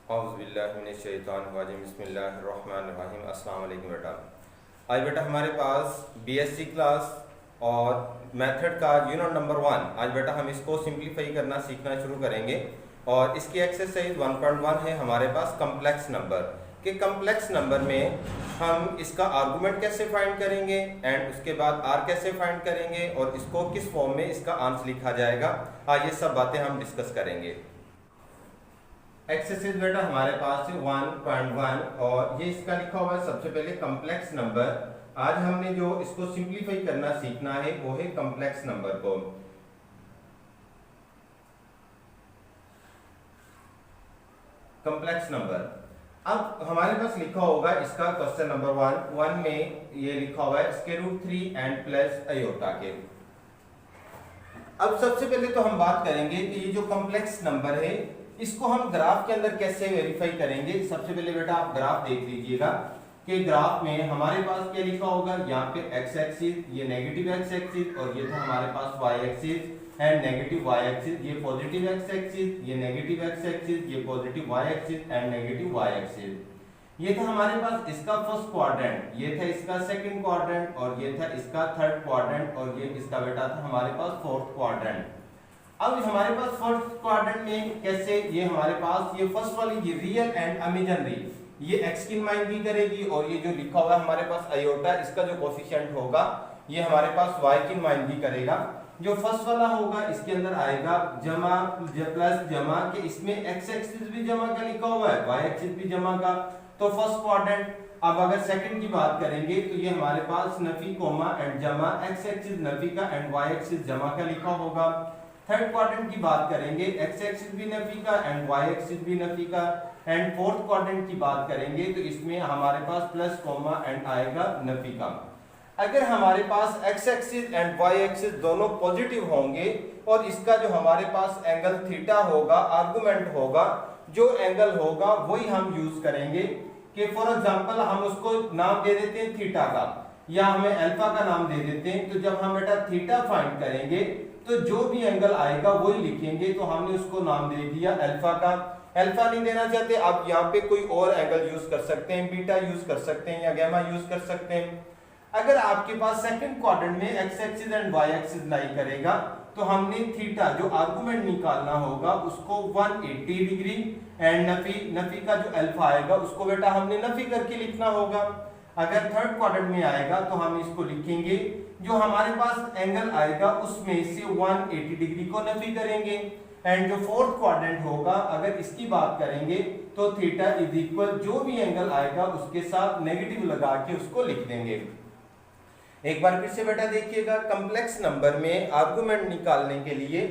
औज़ुबिल्लाहिमिनश्शैतानिर्रजीम बिस्मिल्लाहिर्रहमानिर्रहीम। अस्सलाम वालेकुम बेटा। आज बेटा हमारे पास बीएससी क्लास और मेथड का यूनिट नंबर 1, आज बेटा हम इसको सिंप्लीफाई करना सीखना शुरू करेंगे। और इसकी एक्सरसाइज 1.1 है हमारे पास कम्प्लेक्स नंबर के। कम्प्लेक्स नंबर में हम इसका आर्गूमेंट कैसे फाइंड करेंगे एंड उसके बाद आर कैसे फाइंड करेंगे और इसको किस फॉर्म में इसका आंसर लिखा जाएगा, आज ये सब बातें हम डिस्कस करेंगे। एक्सरसाइज बेटा हमारे पास है 1.1 और ये इसका लिखा हुआ है सबसे पहले कम्प्लेक्स नंबर। आज हमने जो इसको सिंप्लीफाई करना सीखना है वो है कम्प्लेक्स नंबर को। कम्प्लेक्स नंबर अब हमारे पास लिखा होगा इसका क्वेश्चन नंबर 1 में ये लिखा हुआ है square root 3 and plus iota के। अब सबसे पहले तो हम बात करेंगे कि ये जो कम्प्लेक्स नंबर है इसको हम ग्राफ के अंदर कैसे वेरीफाई करेंगे। सबसे पहले बेटा आप ग्राफ देख लीजिएगा कि ग्राफ में हमारे पास क्या लिखा होगा। यहाँ पे एक्स एक्सिस, ये नेगेटिव एक्स एक्सिस और ये था हमारे पास Y axis and negative Y axis, ये पॉजिटिव एक्स एक्सिस, ये नेगेटिव एक्स एक्सिस, ये positive Y axis and negative Y axis. ये था हमारे पास इसका फर्स्ट क्वाड्रेंट, ये था इसका सेकंड क्वाड्रेंट और ये था इसका थर्ड क्वाड्रेंट और ये इसका बेटा था हमारे पास फोर्थ क्वाड्रेंट। अब हमारे पास फर्स्ट क्वाड्रेंट में कैसे, ये हमारे पास ये फर्स्ट वाली ये रियल एंड इमेजिनरी, ये एक्स की नुमाइंदगी करेगी और ये जो लिखा हुआ है हमारे पास आयोटा, इसका जो कोफिशिएंट होगा ये हमारे पास वाई की नुमाइंदगी करेगा। जो फर्स्ट वाला होगा इसके अंदर आएगा जमा प्लस जमा के, इसमें एक्स एक्सिस भी जमा का लिखा हुआ है, वाई एक्सिस भी जमा का, तो फर्स्ट क्वाड्रेंट। अब अगर सेकंड की बात करेंगे तो ये हमारे पास नफी कोमा एंड जमा, एक्स एक्सिस नफी का एंड वाई एक्सिस जमा का लिखा होगा। थर्ड क्वाड्रेंट की बात करेंगे एक्स एक्सिस भी नफी का एंड वाई एक्सिस भी नफी का। एंड फोर्थ क्वाड्रेंट की बात करेंगे तो इसमें हमारे पास प्लस कोमा एंड आएगा नफी का। अगर हमारे पास X axis and Y axis दोनों पॉजिटिव होंगे और इसका जो हमारे पास एंगल थीटा होगा, आर्गुमेंट होगा, जो एंगल होगा वही हम यूज करेंगे। कि फॉर एग्जांपल हम उसको नाम दे देते हैं थीटा का या हमें अल्फा का नाम दे देते हैं। तो जब हम बेटा थीटा फाइंड करेंगे तो जो भी एंगल आएगा वही लिखेंगे, तो हमने उसको नाम दे दिया अल्फा का। अल्फा नहीं देना चाहते आप यहाँ पे कोई और एंगल यूज कर सकते हैं, बीटा यूज कर सकते हैं या गामा यूज कर सकते हैं। अगर आपके पास सेकंड क्वाड्रेंट में X axis and Y axis lie करेगा तो हमने थीटा जो आर्गुमेंट निकालना होगा उसको 180 डिग्री एंड नफी का जो अल्फा आएगा उसको बेटा हमने नफी करके लिखना होगा। अगर थर्ड क्वाड्रेंट में आएगा तो हम इसको लिखेंगे जो हमारे पास एंगल आएगा उसमें से 180 डिग्री को नफी करेंगे। एंड जो फोर्थ क्वाड्रेंट होगा अगर इसकी बात करेंगे तो थीटा इज इक्वल जो भी एंगल आएगा उसके साथ नेगेटिव लगा के उसको लिख देंगे। एक बार फिर से बेटा देखिएगा, कम्प्लेक्स नंबर में आर्गुमेंट निकालने के लिए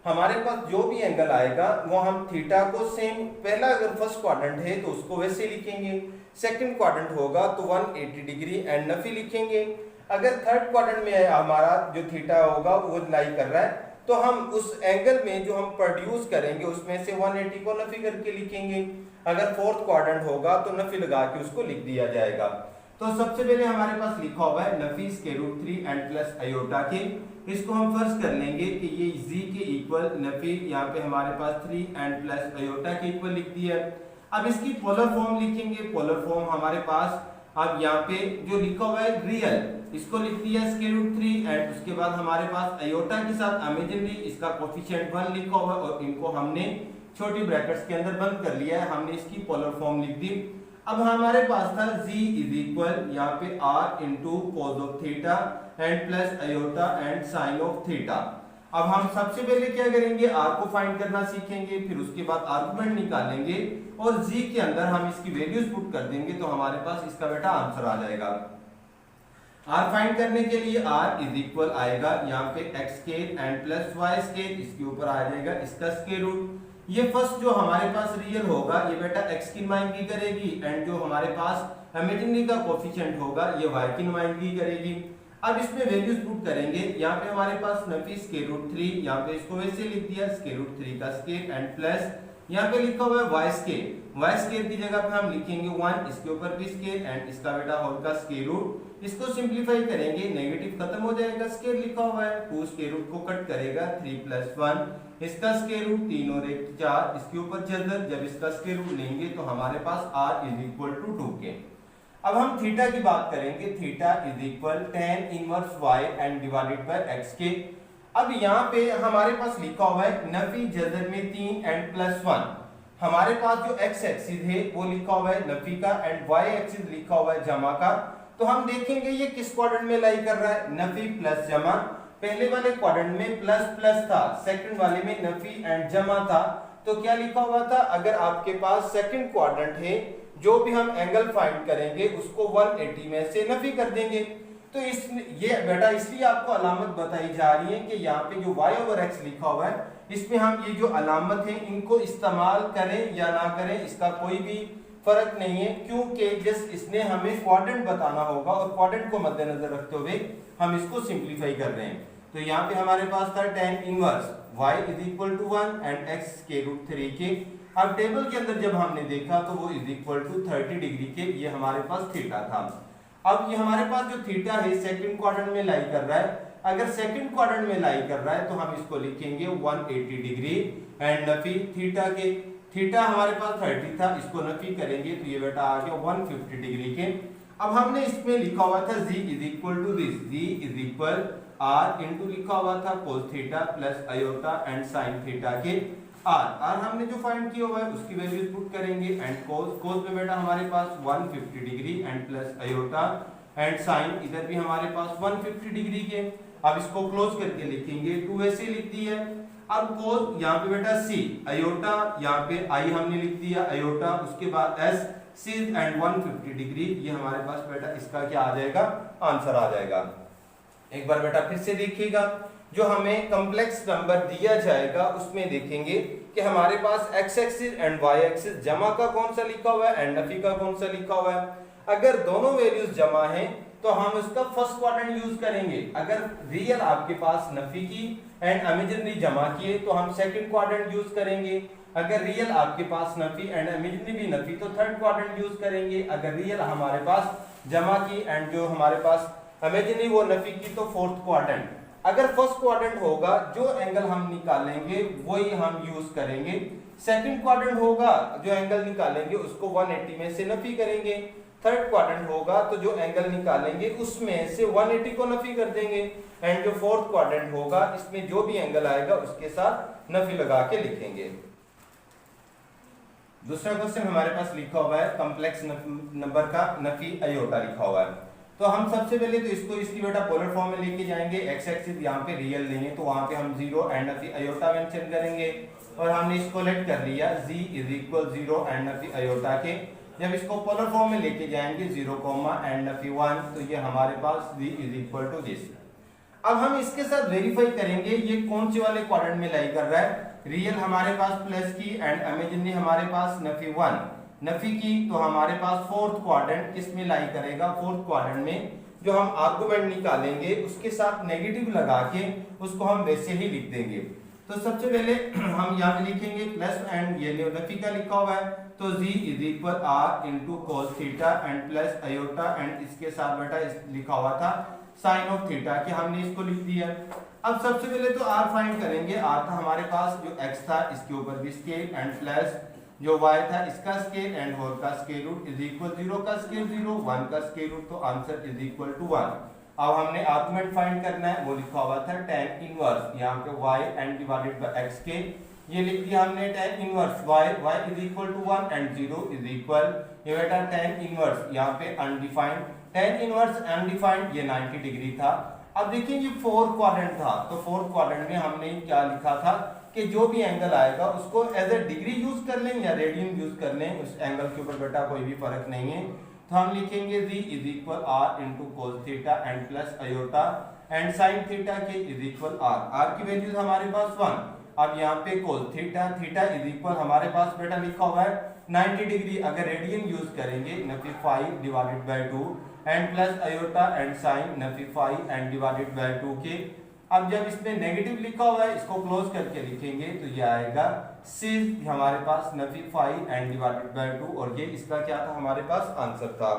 हमारे पास जो भी एंगल आएगा वो हम थीटा को सेम, पहला अगर फर्स्ट क्वाड्रेंट है तो उसको वैसे लिखेंगे, सेकंड क्वाड्रेंट होगा तो 180 डिग्री एंड नफी लिखेंगे। अगर थर्ड क्वाड्रेंट में हमारा जो थीटा होगा वो लाई कर रहा है तो हम उस एंगल में जो हम प्रोड्यूस करेंगे उसमें से 180 को नफी करके लिखेंगे। अगर फोर्थ क्वाड्रेंट होगा तो नफी लगा के उसको लिख दिया जाएगा। तो सबसे पहले हमारे पास लिखा हुआ है नफी square root 3 and plus iota के। इसको हम फर्स्ट कर लेंगे कि ये z के इक्वल नफी, यहाँ पे हमारे पास 3 एंड प्लस आयोटा के इक्वल लिख दिया। अब इसकी पोलर फॉर्म लिखेंगे। पोलर फॉर्म हमारे पास अब यहाँ पे जो लिखा हुआ है रियल, इसको लिख दिया स्क्वायर रूट 3 एंड उसके बाद हमारे पास आयोटा के साथ इमेजिनरी, इसका कोफिशिएंट 1 लिखा हुआ और इनको हमने छोटी ब्रैकेट्स के अंदर बंद कर लिया है, हमने इसकी पोलर फॉर्म लिख दी। अब हमारे पास था z इज इक्वल यहाँ पे r into cos of theta and plus iota and sine of theta. अब हम सबसे पहले क्या करेंगे, r को फाइंड करना सीखेंगे, फिर उसके बाद आर्गुमेंट निकालेंगे और z के अंदर हम इसकी वैल्यूज पुट कर देंगे तो हमारे पास इसका बेटा आंसर आ जाएगा। r फाइंड करने के लिए r इज इक्वल आएगा यहाँ पे x square and plus y square, इसके ऊपर आ जाएगा इसका स्क्वायर रूट। ये फर्स्ट जो हमारे पास रियल होगा ये बेटा x की नुमाइंदगी करेगी एंड जो हमारे पास इमेजिनरी का कोफिशिएंट होगा ये y की नुमाइंदगी करेगी। अब इसमें वैल्यूज पुट करेंगे, यहाँ पे हमारे पास नफी स्क्वायर रूट 3, यहाँ पे इसको वैसे लिख दिया स्क्वायर रूट 3 का स्क्वायर एंड प्लस यहाँ पे लिखा हुआ है वाई स्केयर, वाई स्केयर की जगह पे हम लिखेंगे 1, इसके ऊपर भी स्केयर एंड इसका बेटा होल का स्केयर रूट। इसको सिंपलीफाई करेंगे, नेगेटिव खत्म हो जाएगा, स्केयर लिखा हुआ है 2 स्केयर रूट को कट करेगा 3 + 1, इसका स्केयर रूट 3 और 1 4, इसके ऊपर जब इसका स्केयर रूट लेंगे तो हमारे पास r = 2 के। अब हम थीटा की बात करेंगे, theta = tan inverse y and divided by x के। अब यहाँ पे हमारे पास लिखा हुआ है नफी जजर में 3 एंड +1। हमारे पास जो x एक्सिस है वो लिखा हुआ है नफी का एंड y एक्सिस लिखा हुआ है जमा का। तो हम देखेंगे ये किस क्वाड्रेंट में लाई कर रहा है, नफी प्लस जमा। पहले वाले क्वाड्रेंट में प्लस प्लस था, सेकंड वाले में नफी एंड जमा था। तो क्या लिखा हुआ था, अगर आपके पास सेकंड क्वाड्रेंट है, जो भी हम एंगल फाइंड करेंगे उसको 180 में से नफी कर देंगे। तो ये बेटा इसलिए आपको अलामत बताई जा रही है कि यहाँ पे जो y/x लिखा हुआ है इसमें हम ये जो अलामत है इनको इस्तेमाल करें या ना करें इसका कोई भी फर्क नहीं है, क्योंकि जिस इसने हमें क्वाड्रेंट बताना होगा और क्वाड्रेंट को मद्देनजर रखते हुए हम इसको सिंपलीफाई कर रहे हैं। तो यहाँ पे हमारे पास था tan inverse y = 1 and x √3 के। अब टेबल के अंदर जब हमने देखा तो वो =30 डिग्री के, ये हमारे पास थीटा था। अब ये हमारे पास जो थीटा है सेकंड क्वाड्रेंट में लाई कर रहा है, अगर सेकंड क्वाड्रेंट में लाई कर रहा है तो हम इसको लिखेंगे 180 डिग्री एंड नफी थीटा के। थीटा हमारे पास 30 था, इसको नफी करेंगे तो ये बेटा आ गया 150 डिग्री के। अब हमने इसमें लिखा हुआ था z = this, z r into लिखा हुआ था cos theta plus iota and sin theta के r हमने जो फाइंड किया हुआ है उसकी वैल्यूज पुट करेंगे एंड cos में बेटा हमारे पास 150 degree and plus iota and sin इधर भी हमारे पास 150 डिग्री के। अब इसको क्लोज करके लिखेंगे 2 ऐसे लिख दिया। अब cos यहाँ पे बेटा c, आयोटा यहाँ पे i हमने लिख दिया आयोटा, उसके बाद s sin एंड 150 डिग्री, ये हमारे पास बेटा इसका क्या आ जाएगा, आंसर आ जाएगा। एक बार बेटा फिर से देखिएगा, जो हमें कॉम्प्लेक्स नंबर दिया जाएगा उसमें देखेंगे कि हमारे पास x axis and y axis जमा का कौन सा लिखा हुआ है एंड नफी का कौन सा लिखा हुआ है। अगर दोनों वैल्यूज जमा हैं तो हम इसका फर्स्ट क्वाड्रेंट यूज करेंगे। अगर रियल आपके पास नफी की एंड इमेजिनरी जमा की है तो हम सेकंड क्वाड्रेंट यूज करेंगे। अगर रियल आपके पास नफी एंड इमेजिनरी भी नफी तो थर्ड क्वाड्रेंट यूज करेंगे। अगर रियल हमारे पास जमा की एंड जो हमारे पास इमेजिनरी वो नफी की तो फोर्थ क्वाड्रेंट। अगर फर्स्ट क्वाड्रेंट होगा जो एंगल हम निकालेंगे वही हम यूज करेंगे। सेकंड क्वाड्रेंट होगा जो एंगल निकालेंगे उसको 180 में से नफी करेंगे। थर्ड क्वाड्रेंट होगा तो जो एंगल निकालेंगे उसमें से 180 को नफी कर देंगे एंड जो फोर्थ क्वाड्रेंट होगा इसमें जो भी एंगल आएगा उसके साथ नफी लगा के लिखेंगे। दूसरा क्वेश्चन हमारे पास लिखा हुआ है कॉम्प्लेक्स नंबर का नफी आयोटा लिखा हुआ है। तो हम सबसे पहले तो इसको इसकी बेटा पोलर फॉर्म में लेके जाएंगे। x एक्सिस यहाँ पे रियल लेंगे तो वहां पे हम 0 एंड नफी आयोटा मेंशन करेंगे और हमने इसको लेट कर लिया z = 0 एंड नफी आयोटा के। जब इसको पोलर फॉर्म में लेके जाएंगे 0, एंड नफी 1 तो ये हमारे पास z = this। अब हम इसके साथ वेरीफाई करेंगे ये कौन से वाले क्वाड्रेंट में लाई कर रहा है। रियल हमारे पास प्लस की एंड इमेजिनरी हमारे पास नफी 1 नफी की, तो हमारे पास फोर्थ क्वाड्रेंट किस में लाई करेगा, फोर्थ क्वाड्रेंट में। जो हम आर्गुमेंट निकालेंगे उसके साथ नेगेटिव लगा के उसको हम वैसे ही लिख देंगे। तो सबसे पहले हम यहाँ पे लिखेंगे प्लस एंड ये नफी का लिखा हुआ है तो z = r into cos theta and plus iota and इसके साथ बेटा लिखा हुआ था साइन ऑफ थीटा के, हमने इसको लिख दिया। अब सबसे पहले तो r फाइंड करेंगे। r था हमारे पास जो x था इसके ऊपर भी स्केल एंड प्लस जो y था इसका स्केल एंड होल का स्केल रूट = 0 का स्केल 0, 1 का स्केल रूट, तो आंसर = 1। अब हमने आर्गुमेंट फाइंड करना है, वो लिखा हुआ था tan इनवर्स यहाँ पे y and divided by x के, ये लिख दिया हमने tan इनवर्स y = 1 एंड 0 ये बेटा tan इनवर्स यहाँ पे अनडिफाइंड, tan इनवर्स अनडिफाइंड ये 90 डिग्री था। अब देखिए ये फोर्थ क्वाड्रेंट था तो फोर्थ क्वाड्रेंट में हमने क्या लिखा था कि जो भी एंगल आएगा उसको एज ए डिग्री यूज कर लें या रेडियन यूज कर लें, उस एंगल के ऊपर बेटा कोई भी फर्क नहीं है। तो हम लिखेंगे z = r into cos theta and plus iota and sin theta के = r की वैल्यूज हमारे पास 1। अब यहाँ पे cos थीटा थीटा हमारे पास बेटा लिखा हुआ है 90 डिग्री, अगर रेडियन यूज करेंगे 95/2 and plus iota and sin 95 and divided by 2 के। अब जब इसमें नेगेटिव लिखा हुआ है इसको क्लोज करके लिखेंगे तो ये आएगा सिर्फ हमारे पास नफी 5 एंड डिवाइडेड बाय 2 और ये इसका क्या था हमारे पास आंसर था।